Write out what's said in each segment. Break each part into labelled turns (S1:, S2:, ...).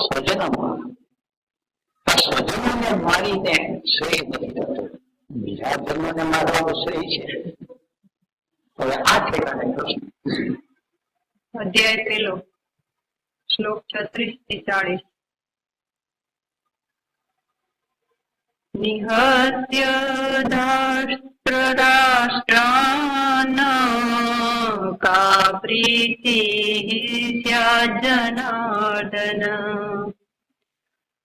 S1: સ્વજનોમાં આ સ્વજનોને મારીને શ્રેય નથી થતું, બીજા ધર્મને મારવાનો શ્રેય છે. હવે આ ઠેકાણે પ્રશ્ન.
S2: અધ્યાય પહેલો, શ્લોક 36-40. નિહત્ય રાષ્ટ્રાન કા પ્રીતિ સ્યાત જનાર્દન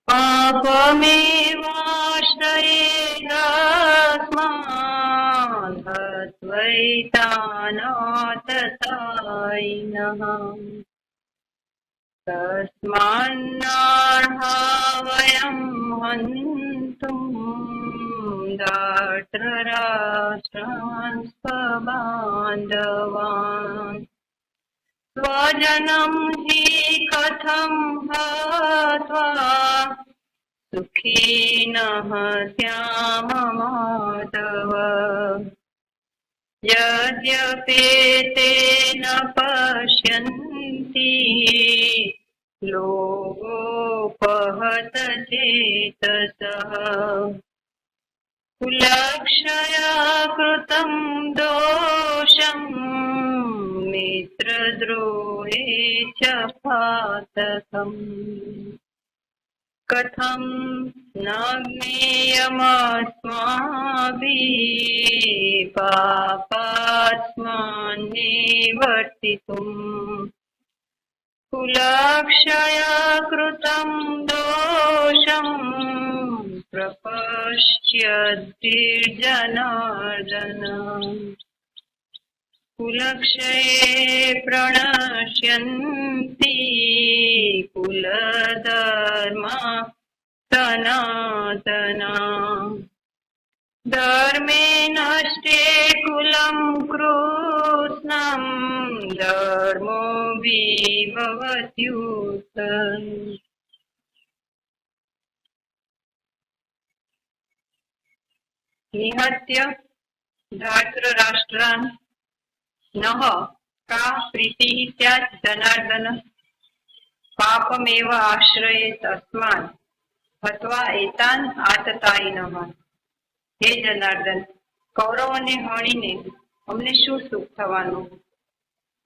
S2: પાપમેવાશ્રયેદસ્માન હત્વૈતાનાતતાયિનઃ તસ્માન્નાર્હા વયં હન્તું દાર્ઢરાષ્ટ્રાન સ્વબાંધવાન સ્વજનં હિ કથં હત્વા સુખીનઃ સ્યામ માધવ યદ્યપેતે ન પશ્યન્તિ લોગોપહત ચેતસઃ કુલક્ષયા કૃતં દોષં મિત્રદ્રોહે ચ પાતકં કથં ન જ્ઞેયમસ્માભિઃ પાપાત્માન નિવર્તિતું કુલક્ષયા કૃતં દોષં પ્રપશ્યદ્વિર્જનાર્દન કુલક્ષયે પ્રણશ્યન્તિ કુલધર્મા સનાતના ધર્મે નષ્ટે કુલં કૃષ્ણં ધર્મો વિભવત્યુત. નિહત્ય ધાર્તરાષ્ટ્રાન નઃ કા પ્રીતિઃ સ્યાત જનાર્દન પાપમેવ આશ્રયે તસ્માન હત્વા એતાન આતતાયિનઃ. હે જનાર્દન, કૌરવોને હણીને અમને શું સુખ થવાનું?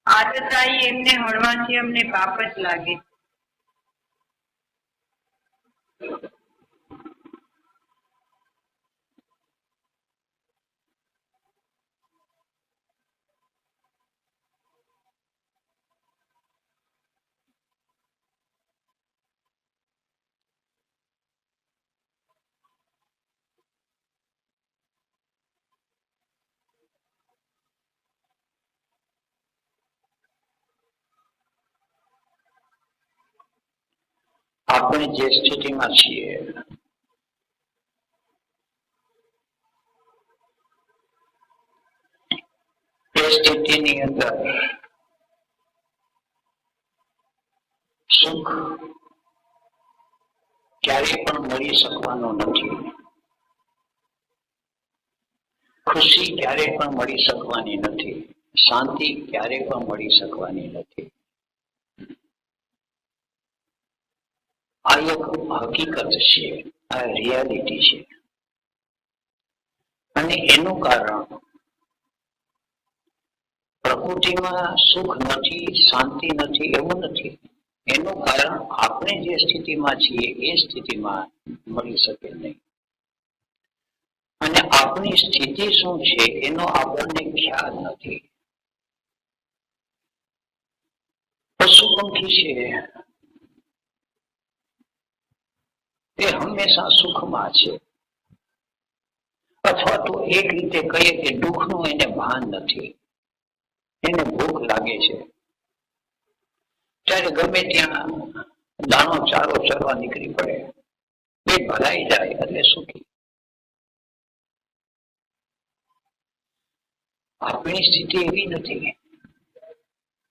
S2: આતતાયી એમને હણવાથી અમને પાપ જ લાગે.
S1: આપણે જે સ્થિતિમાં છીએ એ સ્થિતિની અંદર સુખ ક્યારેય પણ મળી શકવાનું નથી, ખુશી ક્યારેય પણ મળી શકવાની નથી, શાંતિ ક્યારેય પણ મળી શકવાની નથી. આ એક હકીકત છે, આ રિયાલિટી છે. અને એનું કારણ પ્રકૃતિમાં સુખ નથી, શાંતિ નથી એવું નથી. એનું કારણ આપણે જે સ્થિતિમાં છીએ એ સ્થિતિમાં મળી શકે નહીં. અને આપણી સ્થિતિ શું છે એનો આપણને ખ્યાલ નથી. પશુ પંખી છે તે હંમેશા સુખમાં છે, અથવા તો એક રીતે કહીએ કે દુઃખનું એને ભાન નથી. એને ભૂખ લાગે છે ત્યારે ગમે ત્યાં દાણો ચારો ચરવા નીકળી પડે, પેટ ભરાઈ જાય એટલે સુખી. આપણી સ્થિતિ એવી નથી.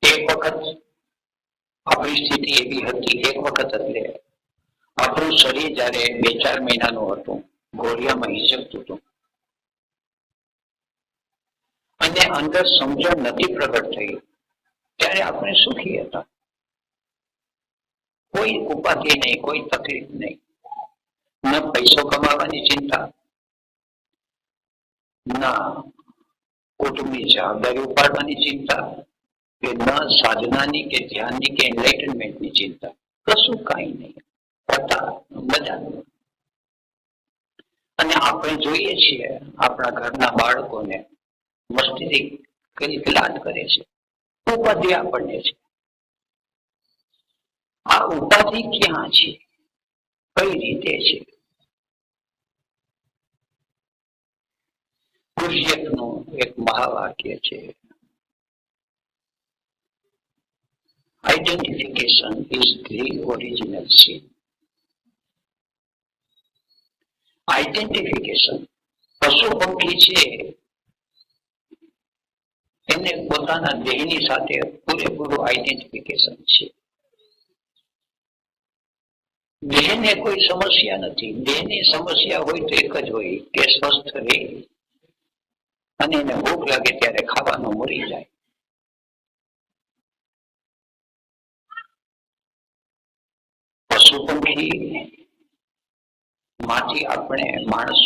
S1: એક વખત આપણી સ્થિતિ એવી હતી. એક વખત એટલે આપણું શરીર જયારે 2-4 મહિનાનું હતું, ઘોડિયામાં હિંચકતું હતું અને અંદર સમજણ નથી પ્રગટ થઈ, ત્યારે આપણે સુખી હતા. કોઈ ઉપાધિ નહીં, કોઈ તકલીફ નહીં, ન પૈસો કમાવાની ચિંતા, ના કુટુંબની જવાબદારી ઉપાડવાની ચિંતા, કે ન સાધનાની કે ધ્યાનની કે એન્લાઇટનમેન્ટની ચિંતા, કશું કાંઈ નહીં. બધા. અને આપણે જોઈએ છીએ આપણા ઘરના બાળકોને મસ્તી કલકલાટ કરે છે, ઉપાધિ આપણને છે. આ ઉપાધિ ક્યાં છે, કઈ રીતે છે? ગુરજેફનું એક મહાવાક્ય છે, identification is the original sin. Identification, પશુ પંખી છે એને પોતાના દેહની સાથે પૂરેપૂરું આઈડેન્ટિફિકેશન છે. દેહને કોઈ સમસ્યા નથી. દેહની સમસ્યા હોય તો એક જ હોય કે સ્વસ્થ રહે અને એને ભૂખ લાગે ત્યારે ખાવાનું મળી જાય. પશુ પંખી માંથી આપણે માણસ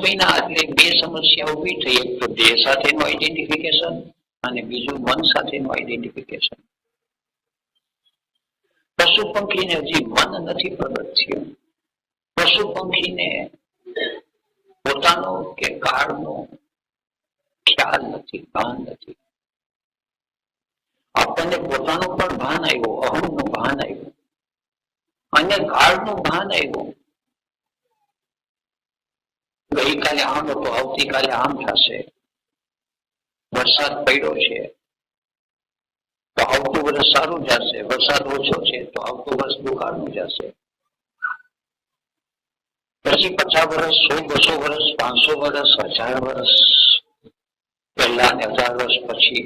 S1: બન્યા એટલે બે સમસ્યા ઉભી થઈ. એક તો દેહ સાથેનું આઈડેન્ટિફિકેશન અને બીજું મન સાથેનું આઈડેન્ટિફિકેશન. પશુ પંખીને હજી મન નથી પ્રગટ થયું. પશુ પંખીને પોતાનો કે કાળનો ખ્યાલ નથી, ભાન નથી. આપણને પોતાનું પણ ભાન આવ્યું, અહમનું ભાન આવ્યું અને કાળનું ભાન આવ્યું. ગઈકાલે આમ હતો, આવતીકાલે આમ થશે. વરસાદ પડ્યો છે તો આવતું વર્ષ સારું જશે, વરસાદ ઓછો છે તો આવતું વર્ષ દુકાળનું જશે. પછી 50 વર્ષ, 100, 200 વર્ષ, 500 વર્ષ, 1000 વર્ષ પહેલા અને 1000 વર્ષ પછી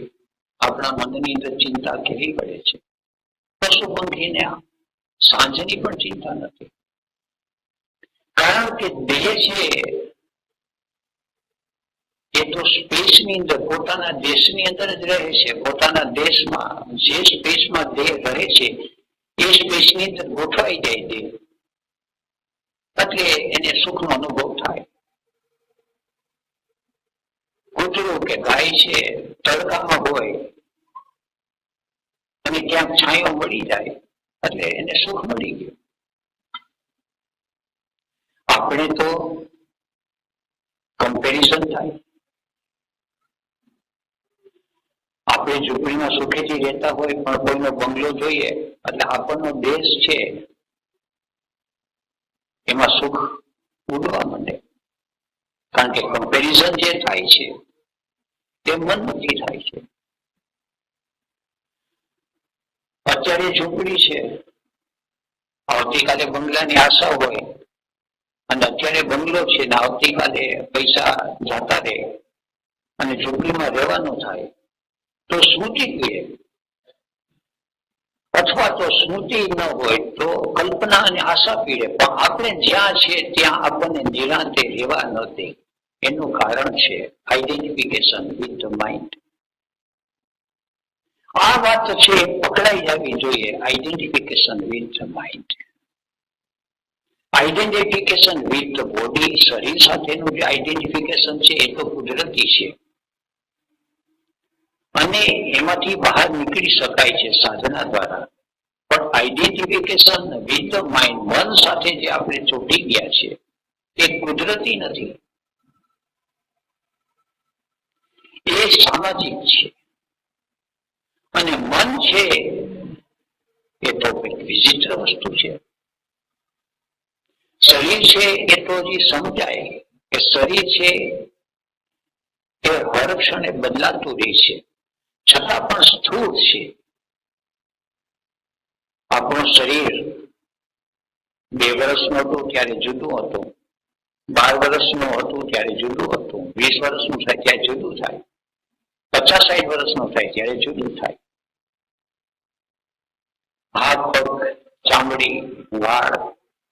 S1: આપણા મનની અંદર ચિંતા કેવી પડે છે. પશુ પંખીને સાંજની પણ ચિંતા નથી, કારણ કે દેહ છે એ તો સ્પેસની અંદર, પોતાના દેશની અંદર જ રહે છે. પોતાના દેશમાં જે સ્પેસમાં દેહ રહે છે એ સ્પેસની અંદર ગોઠવાઈ જાય દેહ, એટલે એને સુખનો અનુભવ થાય. કૂતરું કે ગાય છે તડકામાં હોય અને ક્યાંક છાંયો મળી જાય એટલે એને સુખ મળી ગયું. આપણે તો કમ્પેરિઝન થાય. આપણે ઝૂંપડીમાં સુખેથી રહેતા હોય પણ કોઈનો બંગલો જોઈએ એટલે આપણનો દેશ છે એમાં સુખ ઉડવા માંડે, કારણ કે કમ્પેરિઝન જે થાય છે તે મનથી થાય છે. અત્યારે ઝૂંપડી છે, આવતીકાલે બંગલાની આશા હોય, અને અત્યારે બંગલો છે ને આવતીકાલે પૈસા જતા રહે અને ઝૂંપડીમાં રહેવાનું થાય તો સ્મૃતિ પીડે, અથવા તો સ્મૃતિ ન હોય તો કલ્પના અને આશા પીડે. પણ આપણે જ્યાં છે ત્યાં આપણને નિરાંતે રહેવા ન દે. એનું કારણ છે આઈડેન્ટિફિકેશન વિથ ધ માઇન્ડ. આ વાત છે પકડાઈ જવી જોઈએ. Identification with the mind, identification with the body. શરીર સાથેનું જે આઈડેન્ટિફિકેશન છે એ તો કુદરતી છે અને એમાંથી બહાર નીકળી શકાય છે સાધના દ્વારા. પણ આઈડેન્ટિફિકેશન વિથ ધ માઇન્ડ, મન સાથે જે આપણે ચોંટી ગયા છે એ કુદરતી નથી, એ સામાજિક છે. અને મન છે એ તો કંઈક વિચિત્ર વસ્તુ છે. શરીર છે એ તો હજી સમજાય કે શરીર છે એ હર ક્ષણે બદલાતું રહે છે, છતાં પણ સ્થૂળ છે. આપણું શરીર 2 વર્ષનું હતું ત્યારે જુદું હતું, 12 વર્ષનું હતું ત્યારે જુદું હતું, 20 વર્ષનું થાય ત્યારે જુદું થાય, 50-60 વર્ષનું થાય ત્યારે જુદું થાય. હાથ, પગ, ચામડી, વાળ,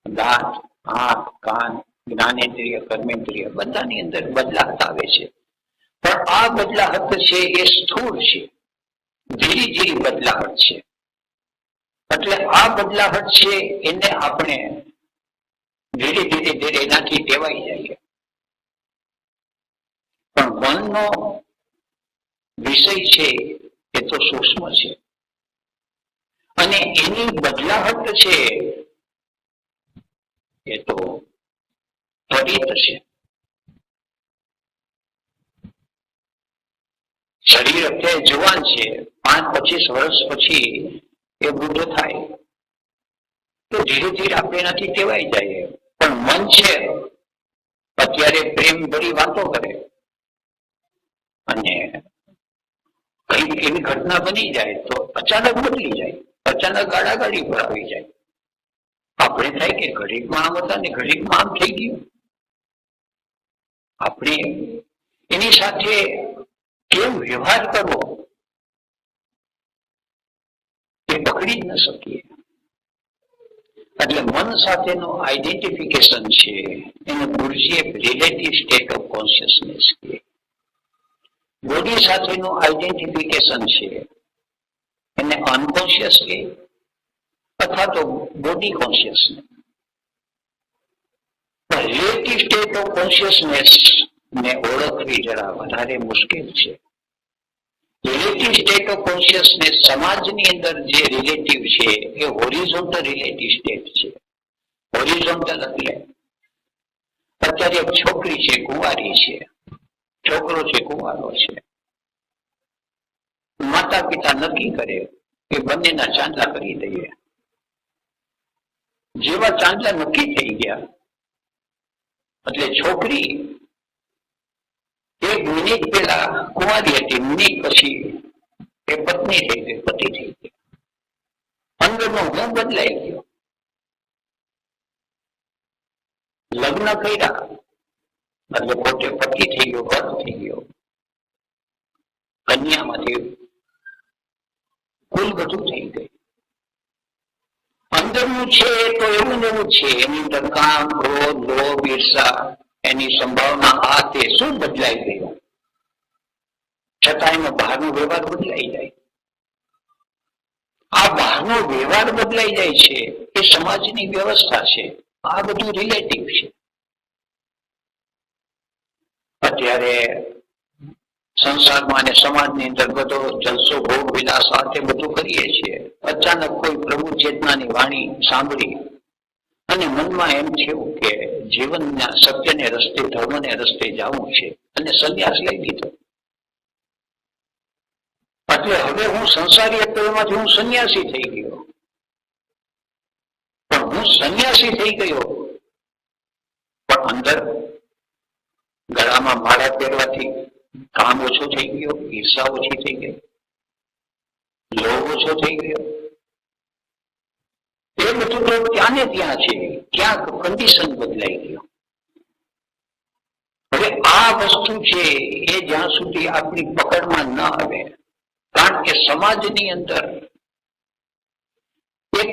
S1: દાંત, આંખ, કાન, જ્ઞાનેન્દ્રિય, કર્મેન્દ્રિય બધાની અંદર બદલાત આવે છે. પણ આ બદલાહટ છે એ સ્થૂળ છે, ધીરે ધીરે બદલાહટ છે. એટલે આ બદલાવટ છે એને આપણે ધીરે ધીરે ધીરે એનાથી ટેવાઈ જઈએ. પણ મનનો વિષય છે એ તો સૂક્ષ્મ છે અને એની બદલાવટ છે એ તો ત્વરિત છે. શરીર અત્યારે જુવાન છે, 5-25 વર્ષ પછી એ વૃદ્ધ થાય તો ધીરે ધીરે આપણે એનાથી ટેવાઈ જઈએ. પણ મન છે અત્યારે પ્રેમ ભરી વાતો કરે અને કઈ એવી ઘટના બની જાય તો અચાનક બદલી જાય, અચાનક ગાડાગાડી પર આવી જાય. આપણે થાય કે ઘડીકમાં આમ હતા ને ઘડીકમાં આમ થઈ ગયું. આપણે એની સાથે કેમ વ્યવહાર કરવો એ પકડી જ ન શકીએ. એટલે મન સાથેનું આઈડેન્ટિફિકેશન છે એને ગુરુજીએ રિલેટિવ સ્ટેટ ઓફ કોન્શિયસનેસ કહે. બોડી સાથેનું આઈડેન્ટિફિકેશન છે એને અનકોન્શિયસ કહે અથવા તો body consciousness. Relative state of consciousness ને ઓળખવી જરા વધારે મુશ્કેલ છે. રિલેટિવ સ્ટેટ ઓફ કોન્શિયસનેસ સમાજની અંદર જે રિલેટિવ છે એ હોરિઝોન્ટલ રિલેટિવ સ્ટેટ છે. હોરિઝોન્ટલ એટલે અત્યારે એક છોકરી છે કુંવારી છે, છોકરો છે કુંવારો છે, માતા પિતા નક્કી કરે કે બંનેના ચાંદલા કરી દઈએ. જેવા ચાંદલા નક્કી થઈ ગયા એટલે છોકરી 1 મિનિટ પહેલા કુંવારી હતી, મિનિટ પછી એ પત્ની થઈ ગઈ, પતિ થઈ ગઈ. અંદરનો હું બદલાઈ ગયો. લગ્ન કર્યા એટલે પોતે પતિ થઈ ગયો, પત થઈ ગયો. કન્યામાંથી કુલ બધું થઈ ગયું. અંદરનું છે તો એવું ને એવું છે. એની અંદર કામ, ક્રોધ, લોભ, ઈર્ષા, એની સંભાવના, આ તે શું બદલાઈ ગયું. છતાં એનો બહારનો વ્યવહાર બદલાઈ જાય. આ બહારનો વ્યવહાર બદલાઈ જાય છે એ સમાજની વ્યવસ્થા છે. આ બધું રિલેટિવ છે. અત્યારે સંસારમાં અને સમાજની અંદર બધો જલસો, ભોગ વિલાસ સાથે બધું કરીએ છીએ. અચાનક કોઈ પ્રભુ ચેતનાની વાણી સાંભળી અને મનમાં એમ થયું કે જીવનના સત્યને રસ્તે, ધર્મને રસ્તે જવું છે અને સંન્યાસ લઈ લીધો. એટલે હવે હું સંસારી હતો એમાંથી હું સંન્યાસી થઈ ગયો. પણ હું સંન્યાસી થઈ ગયો પણ અંદર ગળામાં માળા પહેરવાથી કામ ઓછો થઈ ગયો, ઈર્ષા ઓછી થઈ ગઈ, લોભ ઓછો થઈ ગયો. એ બધું તો ત્યાં ને ત્યાં છે, ક્યાંક કન્ડિશન બદલાઈ ગયો. હવે આ વસ્તુ છે એ જ્યાં સુધી આપણી પકડમાં ન આવે, કારણ કે સમાજની અંદર એક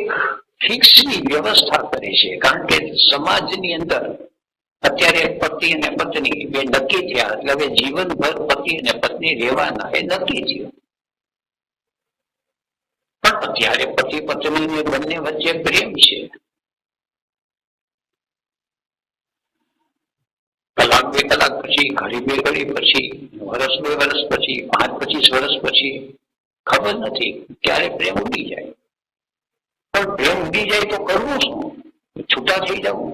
S1: ફિક્સની વ્યવસ્થા કરે છે. કારણ કે સમાજની અંદર અત્યારે પતિ અને પત્ની બે નક્કી થયા એટલે હવે જીવનભર પતિ અને પત્ની રહેવાના એ નક્કી થયું. પણ અત્યારે પતિ પત્ની બંને વચ્ચે પ્રેમ છે. કલાક 2 કલાક પછી, ઘડી 2 ઘડી પછી, વર્ષ 2 વર્ષ પછી, 5-25 વર્ષ પછી ખબર નથી ક્યારે પ્રેમ ઉડી જાય. પણ પ્રેમ ઉડી જાય તો કરવું શું? છૂટા થઈ જવું?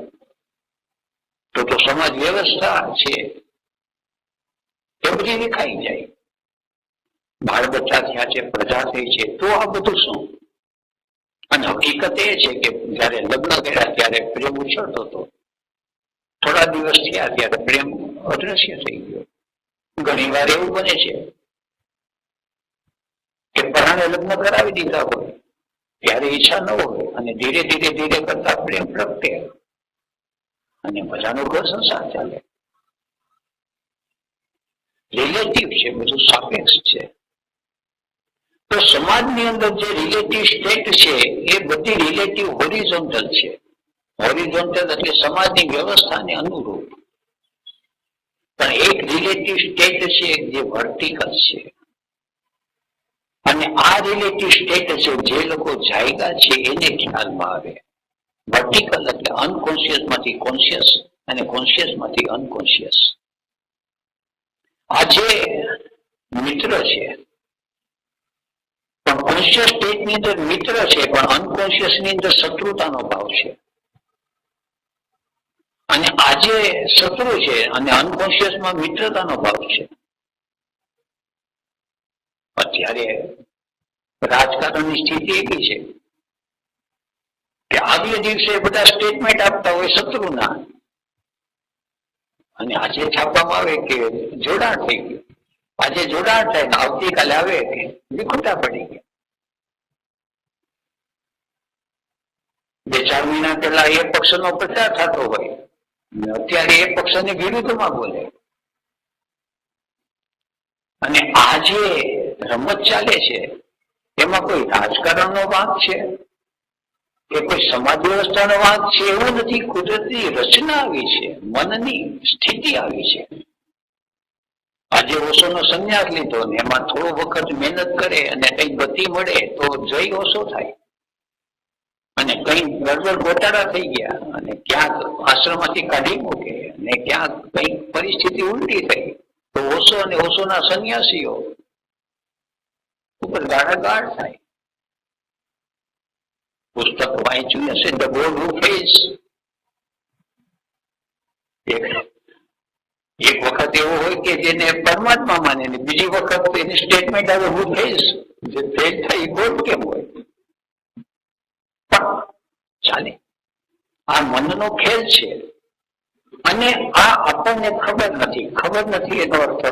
S1: તો સમાજ વ્યવસ્થા છે એ બધી વિખાઈ જાય. બાળ બચ્ચા થયા છે, પ્રજા થઈ છે, તો આ બધું શું? અને હકીકત એ છે કે જયારે લગ્ન કર્યા ત્યારે પ્રેમ ઉછળતો હતો, થોડા દિવસ થયા ત્યારે પ્રેમ અદ્રશ્ય થઈ ગયો. ઘણી વાર એવું બને છે કે પરાણે લગ્ન કરાવી દીધા હોય ત્યારે ઈચ્છા ન હોય અને ધીરે ધીરે ધીરે કરતા પ્રેમ પ્રગટે અને મજાનો ઘર સંસાર ચાલે. રિલેટિવ છે, બધું સાપેક્ષ છે. તો સમાજની અંદર જે રિલેટિવ સ્ટેટ છે એ બધી રિલેટિવ હોરિઝોન્ટલ છે. હોરિઝોન્ટલ એટલે સમાજની વ્યવસ્થાને અનુરૂપ. પણ એક રિલેટિવ સ્ટેટ છે જે વર્ટિકલ છે. અને આ રિલેટિવ સ્ટેટ છે જે લોકો જાયગા છે એને ખ્યાલમાં આવે. વર્ટિકલ એટલે અનકોન્શિયસ માંથી કોન્શિયસ અને કોન્શિયસ માંથી અનકોન્શિયસ. આ જે મિત્ર છે પણ કોન્શિયસ સ્ટેટ ની અંદર મિત્ર છે, પણ અનકોન્શિયસ ની અંદર શત્રુતાનો ભાવ છે. અને આજે શત્રુ છે અને અનકોન્શિયસ માં મિત્રતાનો ભાવ છે. અત્યારે રાજકારણની સ્થિતિ એવી છે કે આગલે દિવસે બધા સ્ટેટમેન્ટ આપતા હોય શત્રુના, અને આજે છાપવામાં આવે કે જોડાણ થઈ ગયું. આજે જોડાણ થાય ને આવતીકાલે આવે કે વિખુટા પડી ગયા. 2-4 મહિના પહેલા એ પક્ષનો પ્રચાર થતો હોય, અત્યારે એ પક્ષની વિરુદ્ધમાં બોલે. અને આ જે રમત ચાલે છે એમાં કોઈ રાજકારણનો વાંક છે કે કોઈ સમાજ વ્યવસ્થાનો વાંક છે એવું નથી. કુદરતી રચના આવી છે, મનની સ્થિતિ આવી છે. આજે ઓશોનો સંન્યાસ લીધો ને એમાં થોડો વખત મહેનત કરે અને કઈ ગતિ મળે તો જય ઓશો થાય, અને કઈ ગડબડ ગોટાળા થઈ ગયા અને ક્યાંક આશ્રમમાંથી કાઢી મૂકે અને ક્યાંક કઈ પરિસ્થિતિ ઉલટી થઈ તો ઓશો અને ઓશોના સંન્યાસીઓ ઉપર ગાળાગાળ થાય. પુસ્તક વાંચ્યું હશે ધ ગોડ હુ ફેઝ. એક વખત એવો હોય કે જેને પરમાત્મા માને ને બીજી વખત એની સ્ટેટમેન્ટ આવે હુ ફેઝ. જે ફેલ થાય ગોડ કેમ હોય? ચાલે, આ મનનો ખેલ છે. અને આ આપણને ખબર નથી એનો અર્થ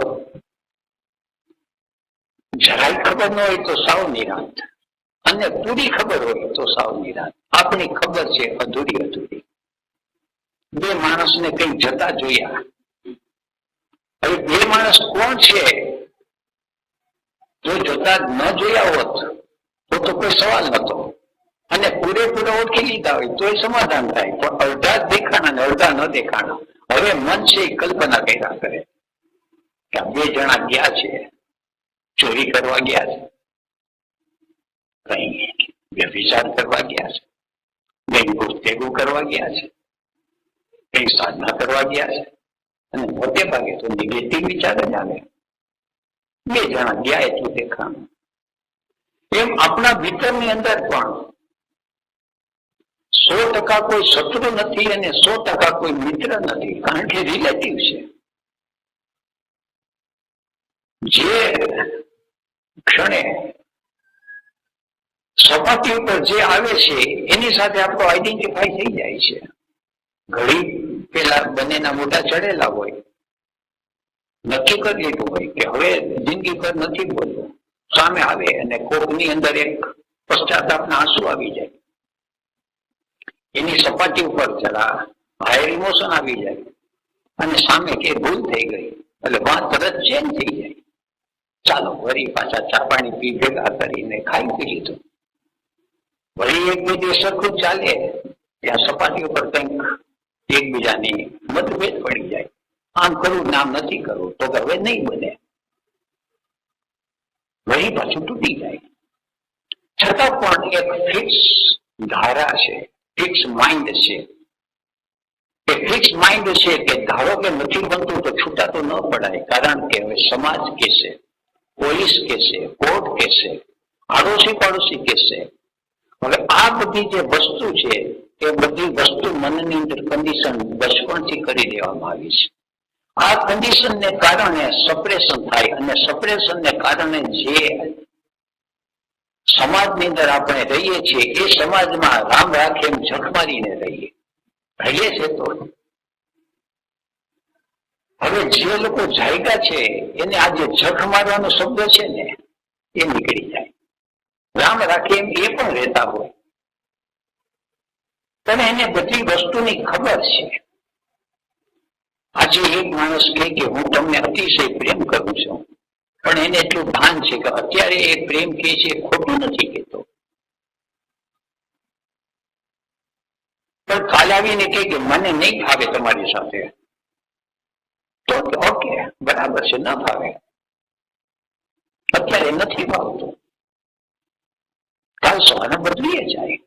S1: જરાય ખબર ન હોય તો સાવ નિરાંત, અને પૂરી ખબર હોય તો સાવ નિરાંત. આપણી ખબર છે અધૂરી. 2 માણસને કઈ જતા જોયા. હવે 2 માણસ કોણ છે જો જતા ન જોયા હોત તો કોઈ સવાલ નતો, અને પૂરેપૂરા ઓળખી લીધા હોય તો સમાધાન થાય. પણ અડધા જ દેખાણા ને અડધા ન દેખાણા. હવે મન છે એ કલ્પના કર્યા કરે કે આ 2 જણા ગયા છે, ચોરી કરવા ગયા છે, કઈ વ્યભિચાર કરવા ગયા છે, કઈ ગુસ્તેગુ કરવા ગયા છે, કઈ સાધના કરવા ગયા છે. અને મોટે ભાગે તો નેગેટિવ વિચાર જ આવે. 2 જણા ગયા એટલું દેખાણું. એમ આપણા ભીતરની અંદર પણ 100% કોઈ શત્રુ નથી અને 100% કોઈ મિત્ર નથી, કારણ કે રિલેટિવ છે. જે ક્ષણે સપાટી ઉપર જે આવે છે એની સાથે આપણો આઈડેન્ટિફાઈ થઈ જાય છે. ઘડી પેલા બંનેના મોઢા ચડેલા હોય, નક્કી કરી લીધું હોય કે હવે જિંદગી પર નથી બોલવું. સામે આવે અને કોકની અંદર એક પશ્ચાતાપના આંસુ આવી જાય, એની સપાટી ઉપર જરા હાયર ઇમોશન આવી જાય અને સામે કે ભૂલ થઈ ગઈ એટલે વાત તરત ચેન્જ થઈ જાય. ચાલો વળી પાછા ચા પાણી પી ભેગા કરીને ખાઈ પી લીધું. વળી 1-2 દિવસ સરખું ચાલે ત્યાં સપાટી ઉપર કંઈક એકબીજાની મતભેદ પડી જાય. આમ કરવું નામ નથી કરવું તો હવે નહીં બને, વળી પાછું તૂટી જાય. છતાં પણ એક ફિક્સ ધારા છે, ફિક્સ માઇન્ડ છે. એ ફિક્સ માઇન્ડ છે કે ધારો કે નથી બનતું તો છૂટા તો ન પડાય, કારણ કે હવે સમાજ કહેશે, પોલીસ કહેશે, કોર્ટ કહેશે, આડોશી પાડોશી કહેશે. હવે આ બધી જે વસ્તુ છે એ બધી વસ્તુ મનની અંદર કન્ડિશન બચપણથી કરી દેવામાં આવી છે. આ કન્ડિશનને કારણે સપ્રેશન થાય, અને સપ્રેશનને કારણે જે સમાજની અંદર આપણે રહીએ છીએ એ સમાજમાં રામ રાખે એમ જખ મારીને રહીએ છે. તો હવે જે લોકો જાયગા છે એને આ જે જખ મારવાનો શબ્દ છે ને એ નીકળી જાય. રામ રાખે એમ એ પણ રહેતા હોય, પણ એને બધી વસ્તુની ખબર છે. આજે એક માણસ કહે કે હું તમને અતિશય પ્રેમ કરું છું, પણ એને એટલું ભાન છે કે અત્યારે એ પ્રેમ કહે છે ખોટું નથી કહેતો, પણ કાલે આવીને કહે કે મને નહીં ફાવે તમારી સાથે, તો ઓકે બરાબર છે, ન ફાવે, અત્યારે નથી ફાવતું, ચાલશો અને બદલીએ જાય.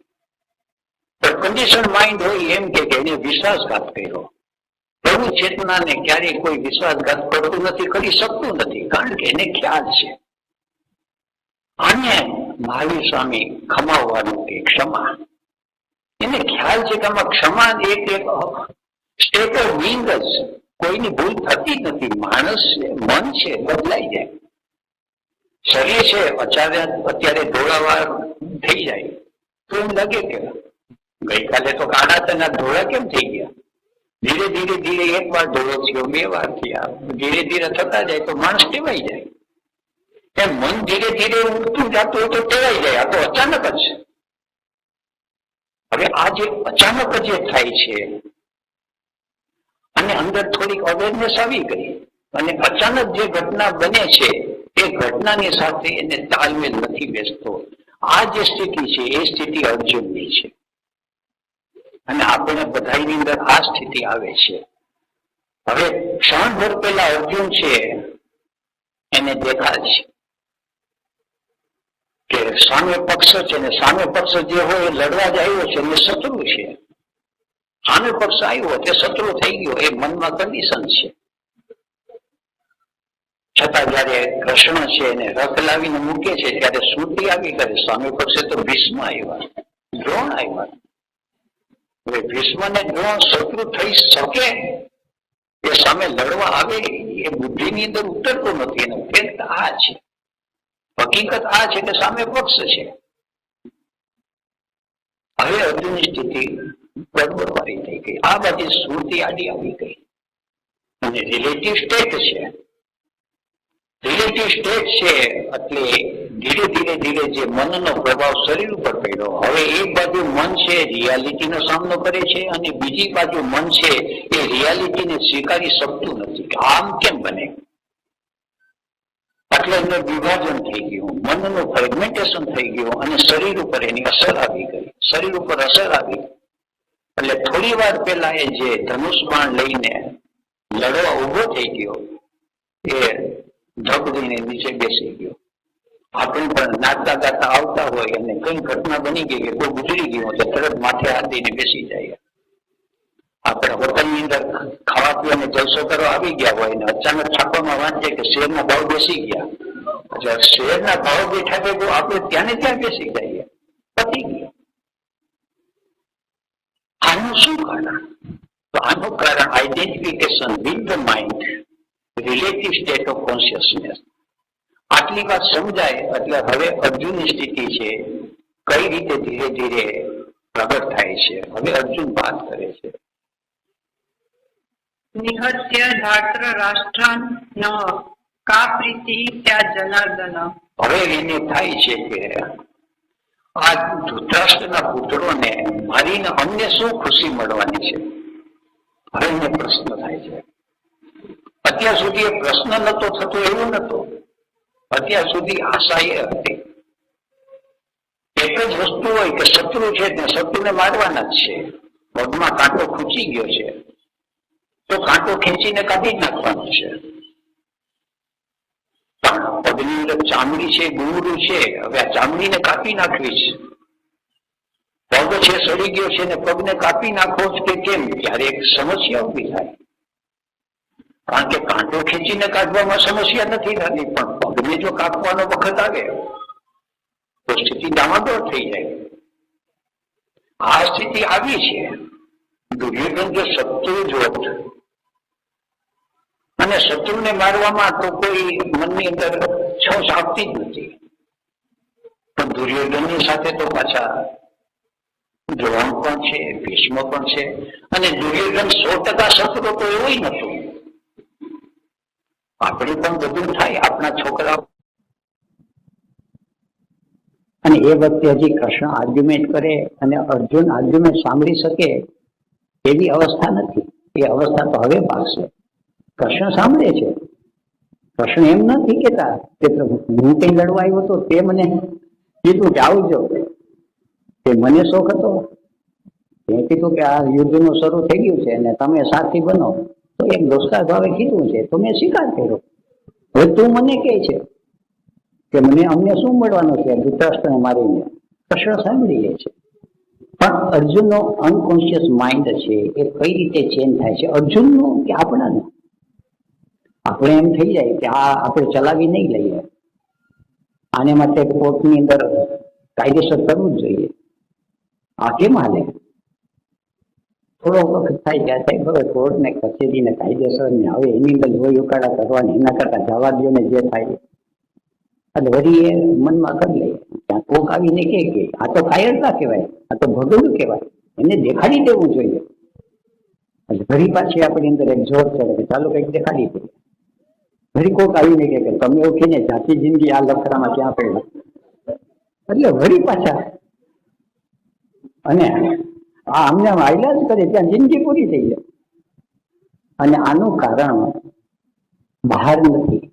S1: પણ કન્ડિશન માઇન્ડ હોય એમ કે એને વિશ્વાસઘાત કર્યો. પ્રભુ ચેતનાને ક્યારેય કોઈ વિશ્વાસઘાત કરતું નથી, કરી શકતું નથી, કારણ કે એને ખ્યાલ છે. અને મહાવીર સ્વામી ખમાવવાનું કે ક્ષમા, એને ખ્યાલ છે કે આમાં ક્ષમા એક સ્ટેટ ઓફ બિંગ જ, કોઈની ભૂલ થતી નથી. માણસ છે, મન છે, બદલાઈ જાય. શરીર છે અત્યારે ધોળાવાર થઈ જાય તો એમ લાગે કે ગઈકાલે તો કાળા તેના ધોળા કેમ થઈ ગયા. ધીરે ધીરે ધીરે એક વાર ધોળો થયો, 2 વાર થયા, ધીરે ધીરે થતા જાય તો માણસ ટેવાઈ જાય. એમ મન ધીરે ધીરે ઉઠતું જતું હોય તો ટેવાઈ જાય. આ તો અચાનક જ છે. હવે આ જે અચાનક જે થાય છે અને અંદર થોડીક અવેરનેસ આવી ગઈ અને અચાનક જે ઘટના બને છે એ ઘટનાની સાથે એને તાલમેલ નથી બેસતો. આ જે સ્થિતિ છે એ સ્થિતિ અર્જુનની છે અને આપણે બધાની અંદર આ સ્થિતિ આવે છે. હવે ક્ષણભર પહેલા અર્જુન છે એને દેખાય છે કે સામે પક્ષ છે ને સામે પક્ષ જે હોય લડવા જ આવ્યો છે એ શત્રુ છે. સામે પક્ષ આવ્યો તે શત્રુ થઈ ગયો, એ મનમાં કન્ડિશન છે. છતાં જયારે કૃષ્ણ છે એને રથ લાવીને મૂકે છે ત્યારે સ્મૃતિ આવી કરે. સ્વામી પક્ષે તો ભીષ્મ આવ્યા, દ્રોણ આવ્યા. હવે ભીષ્મ ને દ્રોણ શત્રુ થઈ શકે એ સામે લડવા આવે એ બુદ્ધિની અંદર ઉતરતો નથી. એનો ફેક્ટ આ છે, હકીકત આ છે કે સામે પક્ષ છે. હવે અર્જુનની સ્થિતિ ગડબડવાળી થઈ ગઈ. આ બધી સ્મૃતિ આડી આવી ગઈ અને રિલેટિવ સ્ટેટ છે. રિલેટિવ સ્ટેટ છે એટલે ધીરે ધીરે ધીરે જે મનનો પ્રભાવ શરીર ઉપર પડ્યો. હવે એક બાજુ મન છે રિયાલિટીનો સામનો કરે છે અને બીજી બાજુ મન છે એ રિયાલિટીને સ્વીકારી શકતું નથી. આમ કેમ બને? એટલે એનું વિભાજન થઈ ગયું, મનનું ફ્રેગમેન્ટેશન થઈ ગયું અને શરીર ઉપર એની અસર આવી ગઈ. શરીર ઉપર અસર આવી એટલે થોડી વાર પહેલા એ જે ધનુષ બાણ લઈને લડવા ઉભો થઈ ગયો એ ધબ દઈને નીચે બેસી ગયો. આપણે પણ નાચતા ગાતા આવતા હોય અને કઈ ઘટના બની ગઈ કે કોઈ ગુજરી ગયું તો તરત માથે હાથ દઈને બેસી જાય. આપણે હોટલની અંદર ખાવા પીવાને જલસો કરવા આવી ગયા હોય ને અચાનક છાપામાં વાંચે કે શેરના ભાવ બેસી ગયા, એટલે શેરના ભાવ બેઠા કે આપણે ત્યાં ને ત્યાં બેસી જઈએ, પતી ગયા. આનું શું કારણ? તો આનું કારણ identification with the mind, relative state of consciousness. આટલી વાત સમજાય એટલે હવે અર્જુનની સ્થિતિ છે કઈ રીતે ધીરે ધીરે પ્રગટ થાય છે. હવે અર્જુન વાત કરે છે.
S2: નિહત્ય ધાત્ર રાષ્ટ્રાન ન કા પ્રીતિ ત્યાં જનાર્દન.
S1: હવે એને થાય છે કે આ ધૃતરાષ્ટ્રના પુત્રોને મારીને અમને શું ખુશી મળવાની છે? હવે એને પ્રશ્ન થાય છે. અત્યાર સુધી એ પ્રશ્ન નતો થતો એવું નતો. અત્યાર સુધી આશા એ હતી એક જ વસ્તુ હોય કે શત્રુ છે ને શત્રુને મારવાના જ છે. પગમાં કાંટો ખૂંચી ગયો છે તો કાંટો ખેંચીને કાઢી જ નાખવાનો છે. પણ પગની અંદર ચામડી છે, ગુંગરું છે, હવે આ ચામડીને કાપી નાખવી છે. પગ છે સડી ગયો છે ને પગને કાપી નાખવો કે કેમ? ત્યારે એક સમસ્યા ઉભી થાય. કારણ કે કાંટો ખેંચીને કાઢવામાં સમસ્યા નથી થતી, પણ પગને જો કાપવાનો વખત આવે તો સ્થિતિ ડામાડોળ થઈ જાય. આ સ્થિતિ આવી છે. દુર્યોધન જો શત્રુ જ હોત અને શત્રુને મારવામાં તો કોઈ મનની અંદર છોછ આપતી જ નથી. પણ દુર્યોધનની સાથે તો પાછા દ્રોણ પણ છે, ભીષ્મ પણ છે અને દુર્યોધન 100% શત્રુ તો એવું નતું. આપણે પણ બધું થાય, આપણા છોકરાઓ. અને એ વખતે હજી કૃષ્ણ આર્ગ્યુમેન્ટ કરે અને અર્જુન આર્ગ્યુમેન્ટ સાંભળી શકે એવી અવસ્થા નથી. એ અવસ્થા તો હવે પાકશે. કૃષ્ણ સાંભળે છે. કૃષ્ણ એમ નથી કેતા કે હું કઈ લડવા આવ્યો હતો તે મને કીધું કે આવજો, તે મને શોખ હતો, મેં કીધું કે આ યુદ્ધનું શરૂ થઈ ગયું છે અને તમે સાથી બનો, તો એક દોસ્તાર ભાવે કીધું છે તો મેં સ્વીકાર કર્યો. હવે તું મને કહે છે કે અમને શું મળવાનું છે ધૃતરાષ્ટ્રને મારીને? કૃષ્ણ સાંભળી લે છે, પણ અર્જુનનો અનકોન્શિયસ માઇન્ડ છે એ કઈ રીતે ચેન્જ થાય છે, અર્જુનનું કે આપણાનું? આપણે એમ થઈ જાય કે આ આપણે ચલાવી નહીં લઈએ, આને માટે કોર્ટની અંદર કાયદેસર કરવું જ જોઈએ, આ કેમ હાલે? થોડો વખત થાય ગયા થાય હવે કોર્ટને કચેરીને કાયદેસર ને હવે એની અંદર જોઈ ઉકાળા કરવાની, એના કરતા જવા દો ને જે થાય. એટલે વળી એ મનમાં કરી લે, ત્યાં કોક આવીને કે આ તો કાયરતા કહેવાય, આ તો ભગવું કહેવાય, એને દેખાડી દેવું જોઈએ. એટલે ઘડી પાછી આપણી અંદર એક જોર ચડે કે ચાલો કંઈક દેખાડી દઈએ. ઘડી કોક આવીને કે તમે એવું કહીને જાતિ જિંદગી આ લખરામાં ક્યાં પડ્યા, એટલે વળી પાછા અને આ અમને આયલા જ કરે ત્યાં જિંદગી પૂરી થઈ જાય. અને આનું કારણ બહાર નથી,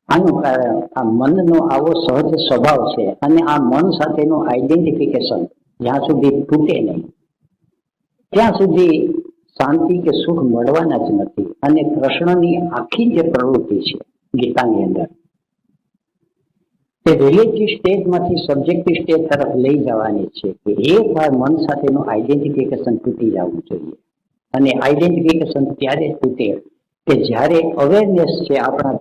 S1: આનું કારણ આ મનનો આવો સહજ સ્વભાવ છે. અને આ મન સાથેનું આઈડેન્ટિફિકેશન જ્યાં સુધી તૂટે નહીં ત્યાં સુધી શાંતિ કે સુખ મળવાના જ નથી. અને કૃષ્ણની આખી જે પ્રવૃત્તિ છે ગીતાની અંદર તે રિલેટિવ સ્ટેજમાંથી સબ્જેક્ટિવ સ્ટેજ તરફ લઈ જવાની છે કે એક વાર મન સાથેનું આઈડેન્ટિફિકેશન તૂટી જવું જોઈએ. અને આઈડેન્ટિફિકેશન ત્યારે તૂટે કે જ્યારે અવેરનેસ છે આપણા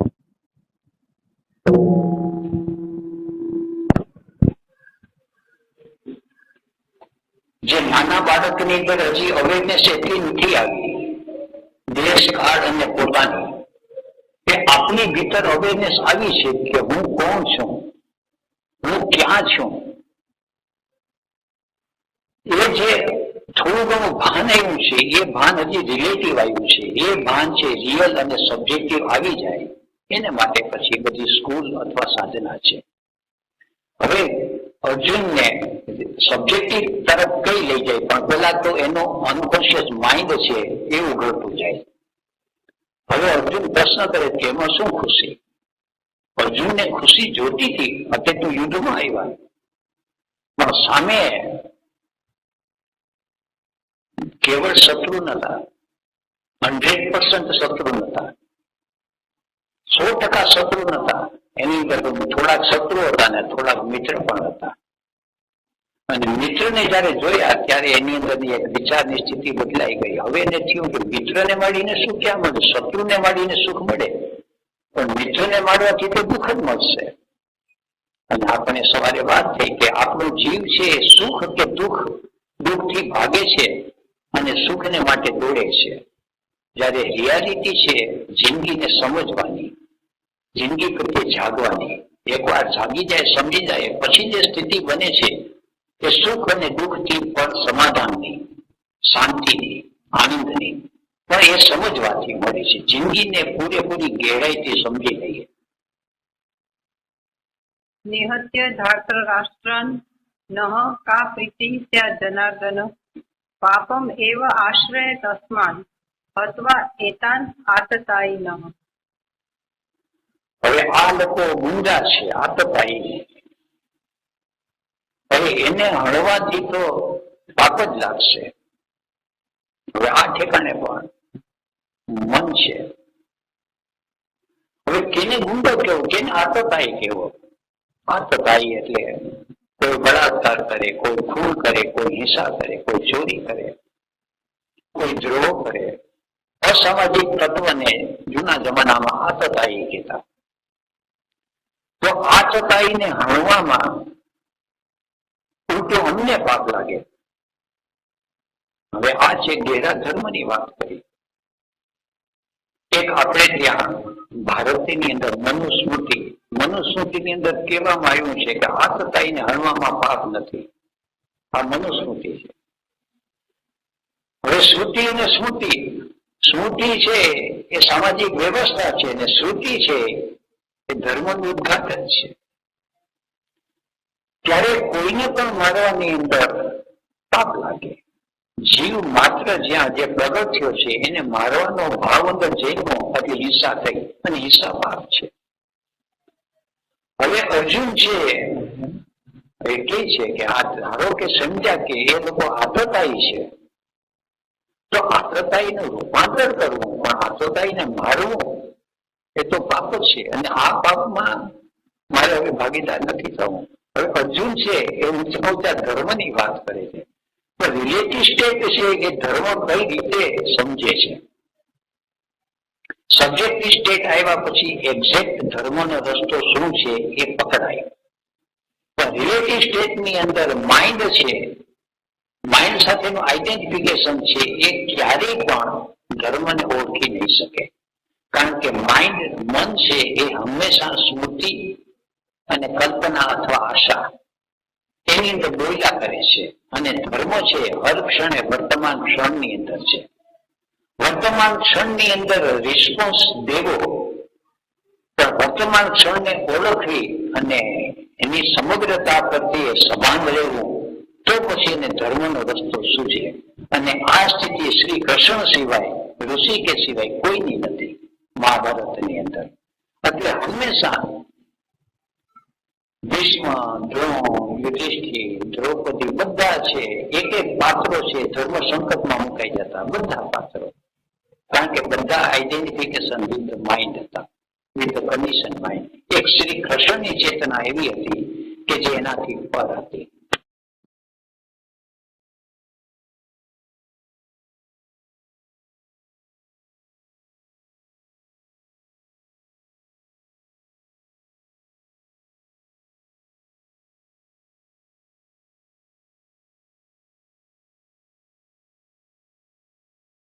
S1: જે નાના બાળકની અંદર હજી અવેરનેસ એટલી નથી આવી દેશ કાળ અને પોતાની, કે આપની ભીતર અવેરનેસ આવી છે કે હું કોણ છું, હું ક્યાં છું. એ જે થોડું ઘણું ભાન આવ્યું છે એ ભાન હજી રિલેટિવ આવ્યું છે, એ ભાન છે રિયલ અને સબ્જેક્ટિવ આવી જાય એને માટે પછી બધી સ્કૂલ અથવા સાધના છે. હવે અર્જુનને સબ્જેક્ટિવ તરફ કઈ લઈ જાય, પણ પેલા તો એનો અનકોન્શિયસ માઇન્ડ છે એ ઉઘડતું જાય. હવે અર્જુન પ્રશ્ન કરે કે એમાં શું ખુશી? અર્જુનને ખુશી જોતી હતી, અત્યારે તો યુદ્ધમાં આવ્યા, પણ સામે કેવળ શત્રુ નતા, 100% શત્રુ નતા, 100% શત્રુ નતા. એની અંદર થોડાક શત્રુ હતા ને થોડાક મિત્ર પણ હતા. અને મિત્રને જયારે જોયા ત્યારે એની અંદરની એક વિચારની સ્થિતિ બદલાઈ ગઈ. હવે એને થયું કે મિત્રને મળીને સુખ ક્યાં મળે, શત્રુને મળીને સુખ મળે, પણ મિત્રને મારવાથી તો દુઃખ જ મળશે. અને આપણે સવારે વાત થઈ કે આપણો જીવ છે એ સુખ કે દુઃખથી ભાગે છે અને સુખને માટે દોડે છે. જ્યારે રિયાલિટી છે જિંદગીને સમજવાની, જિંદગી પ્રત્યે જાગવાની, એકવાર જાગી જાય સમજી જાય પછી જે સ્થિતિ બને છે એ સુખ અને દુઃખથી પણ સમાધાનની, શાંતિની, આનંદની, પણ એ સમજવાથી મળે છે. જિંદગીને પૂરેપૂરી ગહેરાઈથી સમજી લઈએ.
S2: નિહત્ય ધાત્ર રાષ્ટ્રન નઃ કા પ્રીતિ સ્યા જનાર્દન પાપમ એવ આશ્રય તસ્માન અથવા એતાન આતતાઈ નઃ.
S1: હવે આ લોકો ગુંડા છે, આતતાઈ. હવે એને હળવાથી તો પાપ જ લાગશે. હવે આ ઠેકાણે પણ મન છે. હવે કેને ગુંડો કેવો, કેને આતતાઈ કેવો? આતતાઈ એટલે કોઈ બળાત્કાર કરે, કોઈ ખૂન કરે, કોઈ હિંસા કરે, કોઈ ચોરી કરે, કોઈ દ્રોહ કરે, અસામાજિક તત્વને જૂના જમાનામાં આતતાઈ કહેતા. તો આતતાઈને હણવામાં ઉલટો અમને પાપ લાગે. હવે આ છે ઘેરા ધર્મની વાત કરી. એક આપણે ત્યાં ભારતની અંદર મનુસ્મૃતિની અંદર કહેવામાં આવ્યું છે કે આતતાઈને હણવામાં પાપ નથી. આ મનુસ્મૃતિ છે. હવે શ્રુતિ અને સ્મૃતિ છે એ સામાજિક વ્યવસ્થા છે અને શ્રુતિ છે એ ધર્મનું ઉદ્ઘાટન છે. ત્યારે કોઈને પણ મારવાની અંદર પાપ લાગે. જીવ માત્ર જ્યાં જે પ્રગટ થયો છે એને મારવાનો ભાવ અંદર જન્મો એટલે હિંસા થઈ અને હિંસા પાપ છે. હવે અર્જુન છે એ કહે છે કે આ ધારો કે સમજ્યા કે એ લોકો આતતાઈ છે, તો આતતાઈનું રૂપાંતર કરવું, પણ આતતાઈને મારવું એ તો પાપ છે. અને આ પાપમાં મારે હવે ભાગીદાર નથી થવું. હવે અર્જુન છે એ ઊંચા ઊંચા ધર્મની વાત કરે છે, પણ રિલેટિવ સ્ટેટ છે એ ધર્મ કઈ રીતે સમજે છે. સબ્જેક્ટિવ સ્ટેટ આવ્યા પછી એક્ઝેક્ટ ધર્મનો રસ્તો શું છે એ પકડાય. પણ રિલેટિવ સ્ટેટની અંદર માઇન્ડ છે, માઇન્ડ સાથેનું આઈડેન્ટિફિકેશન છે એ ક્યારેય પણ ધર્મને ઓળખી નહીં શકે. કારણ કે માઇન્ડ, મન છે એ હંમેશા સ્મૃતિ અને કલ્પના અથવા આશા એની અંદર બોલ્યા કરે છે. અને ધર્મ છે હર ક્ષણે વર્તમાન ક્ષણની અંદર છે. વર્તમાન ક્ષણની અંદર રિસ્પોન્સ દેવો, પણ વર્તમાન ક્ષણને ઓળખવી અને એની સમગ્રતા પ્રત્યે સભાન રહેવું, તો પછી એને ધર્મનો રસ્તો શું છે. અને આ સ્થિતિ શ્રી કૃષ્ણ સિવાય, ઋષિ કે સિવાય કોઈની નથી મહાભારતની અંદર. એટલે હંમેશા ભીષ્મ, દ્રોણ, યુધિષ્ઠિર, દ્રૌપદી બધા છે, એક એક પાત્રો છે ધર્મ સંકટમાં મુકાઈ જતા, બધા પાત્રો. કારણ કે બધા આઈડેન્ટિફિકેશન વિથ ધ માઇન્ડ હતા, વિથ ધ કન્ડિશન માઇન્ડ. એક શ્રી કૃષ્ણની ચેતના એવી હતી કે જે એનાથી પર હતી.